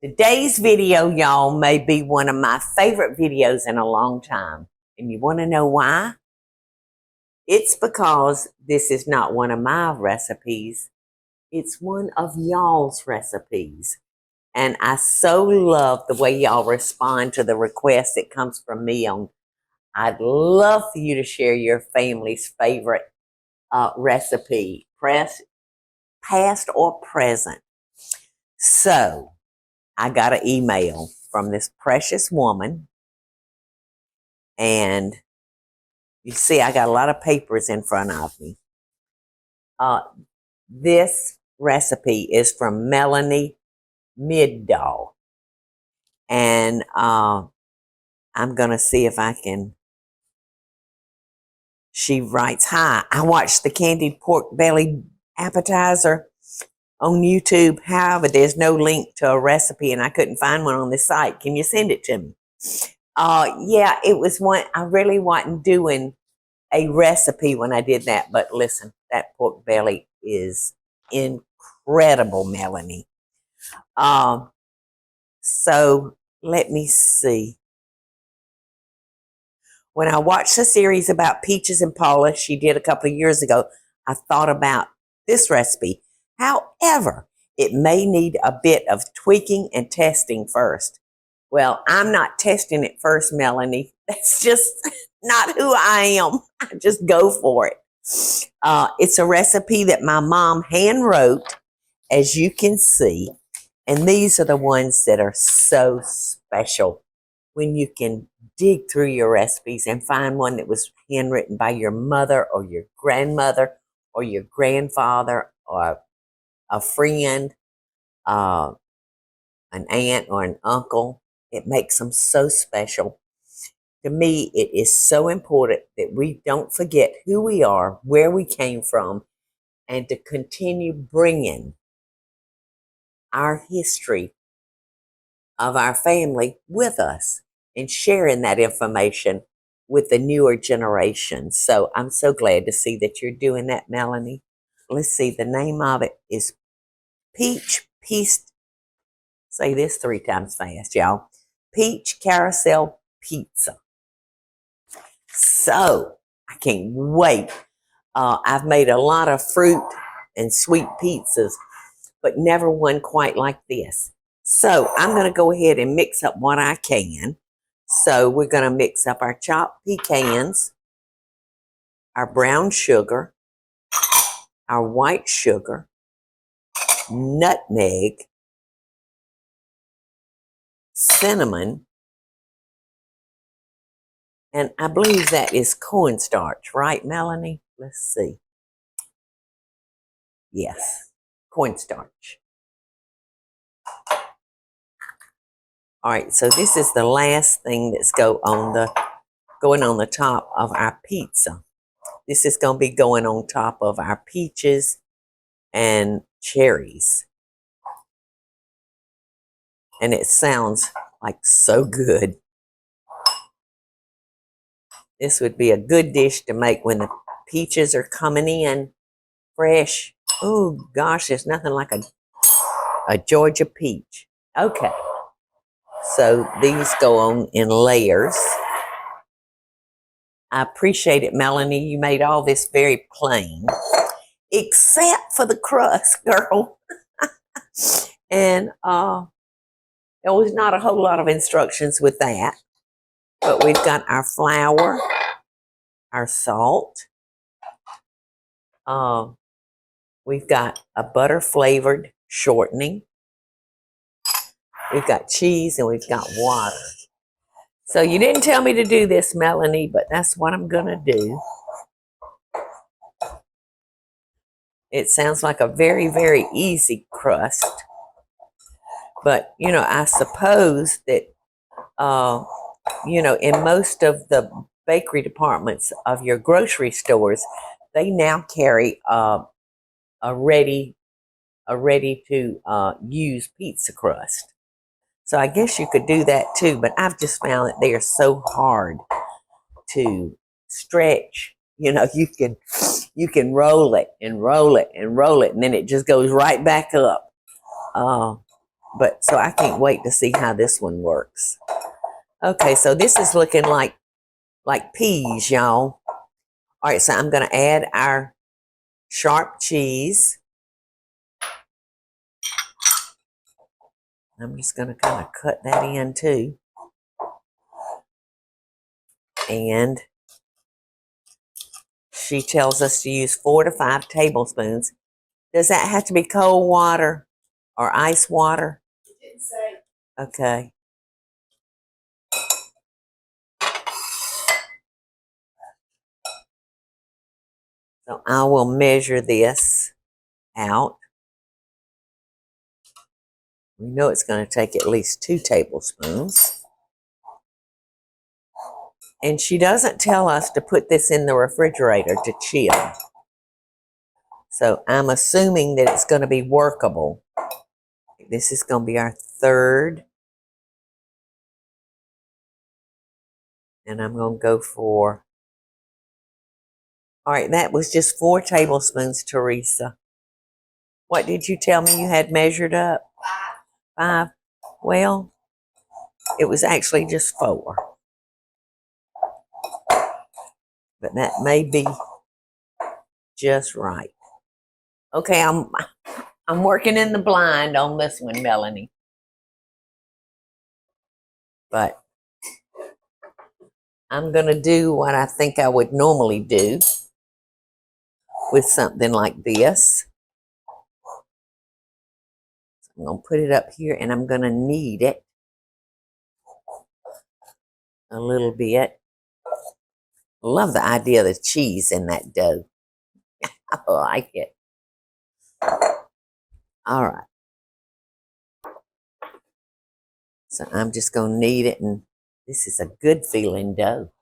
Today's video, y'all, may be one of my favorite videos in a long time. And you want to know why? It's because this is not one of my recipes. It's one of y'all's recipes. And I so love the way y'all respond to the request that comes from me on. I'd love for you to share your family's favorite recipe, past or present. So, I got an email from this precious woman, and you see I got a lot of papers in front of me. This recipe is from Melanie Middahl, and I'm going to see if I can. She writes, "Hi, I watched the candied pork belly appetizer on YouTube. However, there's no link to a recipe, and I couldn't find one on this site. Can you send it to me?" Yeah, it was one. I really wasn't doing a recipe when I did that, but listen, that pork belly is incredible, Melanie. So let me see. When I watched the series about Peaches and Paula she did a couple of years ago, I thought about this recipe. However, it may need a bit of tweaking and testing first. Well, I'm not testing it first, Melanie. That's just not who I am. I just go for it. It's a recipe that my mom hand wrote, as you can see. And these are the ones that are so special when you can dig through your recipes and find one that was handwritten by your mother or your grandmother or your grandfather or a friend, an aunt or an uncle. It makes them so special. To me, it is so important that we don't forget who we are, where we came from, and to continue bringing our history of our family with us and sharing that information with the newer generation. So I'm so glad to see that you're doing that, Melanie. Let's see, the name of it is Peach Piece. Say this 3 times fast, y'all. Peach Carousel Pizza. So I can't wait. I've made a lot of fruit and sweet pizzas, but never one quite like this. So I'm going to go ahead and mix up what I can. So we're going to mix up our chopped pecans, our brown sugar, our white sugar, nutmeg, cinnamon, and I believe that is cornstarch, right, Melanie? Let's see. Yes, cornstarch. All right, so this is the last thing that's going on the top of our pizza. This is going to be going on top of our peaches and cherries. And it sounds like so good. This would be a good dish to make when the peaches are coming in fresh. Oh gosh, there's nothing like a Georgia peach. Okay, so these go on in layers. I appreciate it, Melanie. You made all this very plain, except for the crust, girl. And there was not a whole lot of instructions with that. But we've got our flour, our salt. We've got a butter-flavored shortening. We've got cheese and we've got water. So you didn't tell me to do this, Melanie, but that's what I'm going to do. It sounds like a very, very easy crust. But, you know, I suppose that, you know, in most of the bakery departments of your grocery stores, they now carry a ready to use pizza crust. So I guess you could do that too, but I've just found that they are so hard to stretch. You know, you can roll it and roll it and roll it, and then it just goes right back up. But so I can't wait to see how this one works. Okay, so this is looking like peas, y'all. All right, so I'm going to add our sharp cheese. I'm just going to kind of cut that in too. And she tells us to use 4 to 5 tablespoons. Does that have to be cold water or ice water? It didn't say. Okay. So I will measure this out. We know it's going to take at least 2 tablespoons. And she doesn't tell us to put this in the refrigerator to chill. So I'm assuming that it's going to be workable. This is going to be our third. And I'm going to go for, all right, that was just 4 tablespoons, Teresa. What did you tell me you had measured up? 5. Well, it was actually just 4. But that may be just right. Okay, I'm working in the blind on this one, Melanie. But I'm going to do what I think I would normally do with something like this. I'm going to put it up here and I'm going to knead it a little bit. Love the idea of the cheese in that dough. I like it. All right. So I'm just going to knead it, and this is a good feeling dough.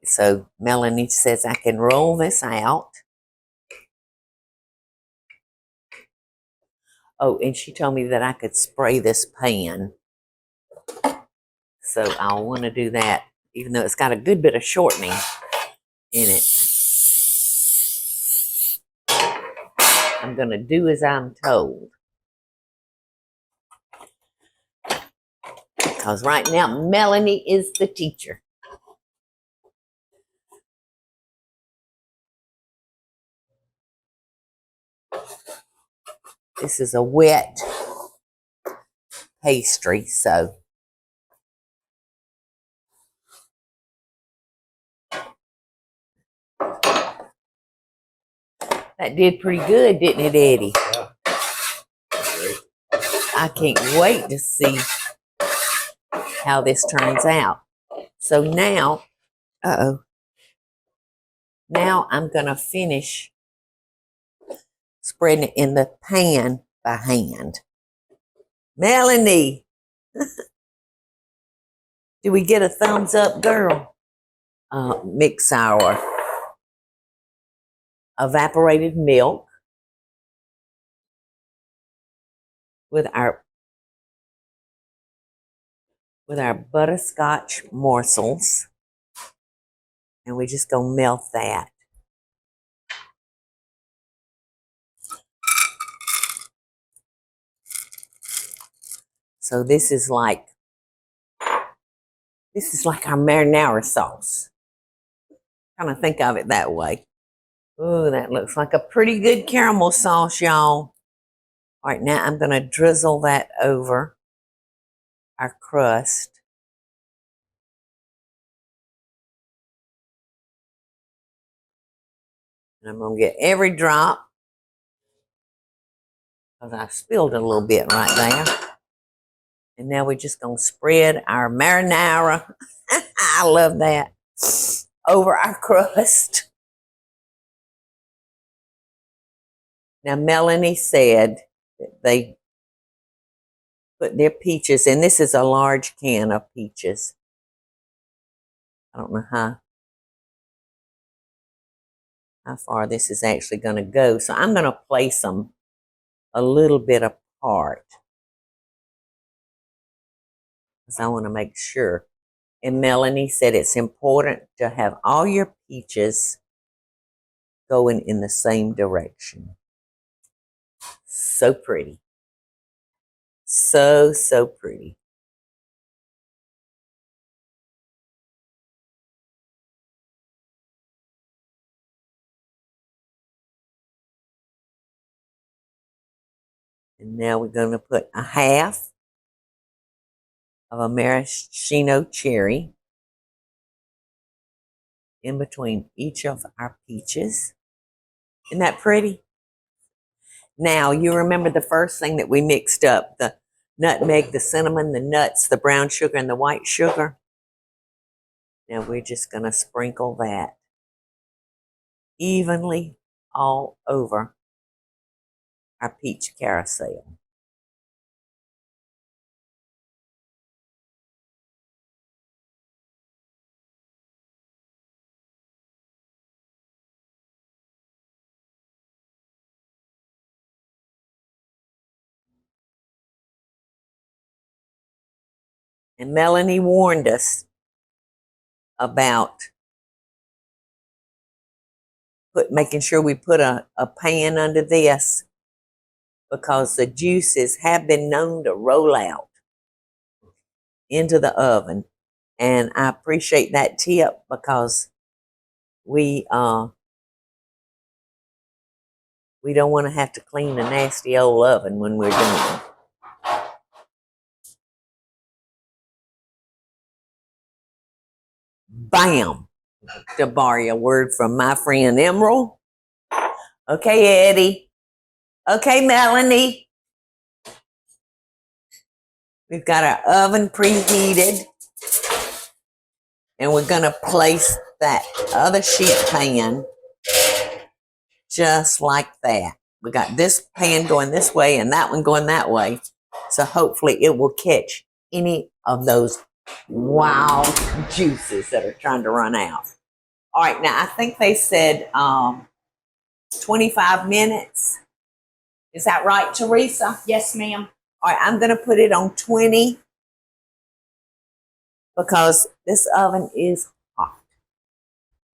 So Melanie says I can roll this out. Oh, and she told me that I could spray this pan. So I'll want to do that, even though it's got a good bit of shortening in it. I'm going to do as I'm told. Because right now, Melanie is the teacher. This is a wet pastry, so that did pretty good, didn't it, Eddie? Yeah. Great. I can't wait to see how this turns out. So now, now I'm going to finish spreading it in the pan by hand. Melanie, do we get a thumbs up, girl? Mix our evaporated milk with our butterscotch morsels, and we just gonna melt that. So this is like our marinara sauce. Kind of think of it that way. Ooh, that looks like a pretty good caramel sauce, y'all. All right, now I'm gonna drizzle that over our crust. And I'm gonna get every drop, because I spilled a little bit right there. And now we're just gonna spread our marinara. I love that. Over our crust. Now, Melanie said that they put their peaches, and this is a large can of peaches. I don't know how far this is actually going to go. So I'm going to place them a little bit apart, because I want to make sure. And Melanie said it's important to have all your peaches going in the same direction. So pretty. So, so pretty. And now we're going to put a half of a maraschino cherry in between each of our peaches. Isn't that pretty? Now, you remember the first thing that we mixed up, the nutmeg, the cinnamon, the nuts, the brown sugar, and the white sugar? Now we're just going to sprinkle that evenly all over our peach carousel. And Melanie warned us about making sure we put a pan under this because the juices have been known to roll out into the oven. And I appreciate that tip because we don't want to have to clean the nasty old oven when we're done. Bam! To borrow a word from my friend Emerald. Okay, Eddie. Okay, Melanie. We've got our oven preheated. And we're going to place that other sheet pan just like that. We got this pan going this way and that one going that way. So hopefully it will catch any of those wild juices that are trying to run out. All right, now I think they said 25 minutes. Is that right, Teresa? Yes, ma'am. All right, I'm going to put it on 20 because this oven is hot.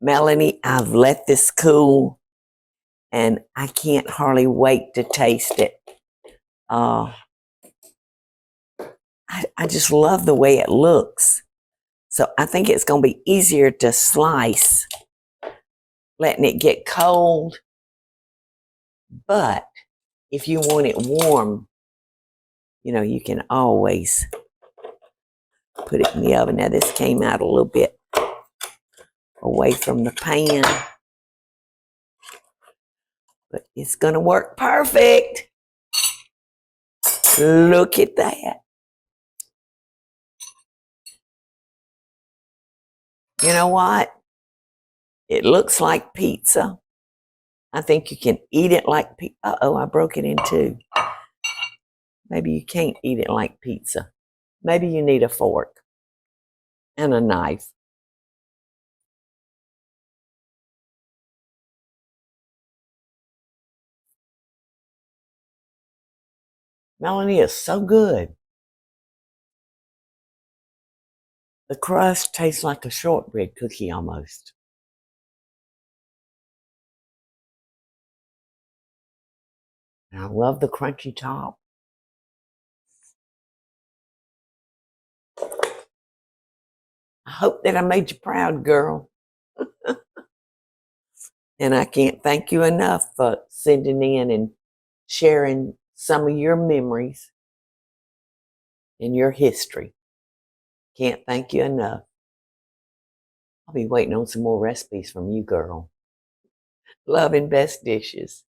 Melanie, I've let this cool and I can't hardly wait to taste it. I just love the way it looks. So I think it's going to be easier to slice, letting it get cold. But if you want it warm, you know, you can always put it in the oven. Now this came out a little bit away from the pan, but it's going to work perfect. Look at that. You know what? It looks like pizza. I think you can eat it like pizza. Uh-oh, I broke it in two. Maybe you can't eat it like pizza. Maybe you need a fork and a knife. Melanie is so good. The crust tastes like a shortbread cookie almost. And I love the crunchy top. I hope that I made you proud, girl. And I can't thank you enough for sending in and sharing some of your memories and your history. Can't thank you enough. I'll be waiting on some more recipes from you, girl. Love and best dishes.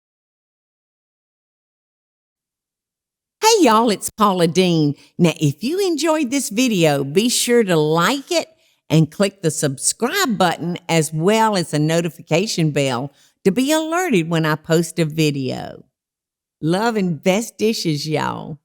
Hey y'all, it's Paula Deen. Now, if you enjoyed this video, be sure to like it and click the subscribe button as well as the notification bell to be alerted when I post a video. Love and best dishes, y'all.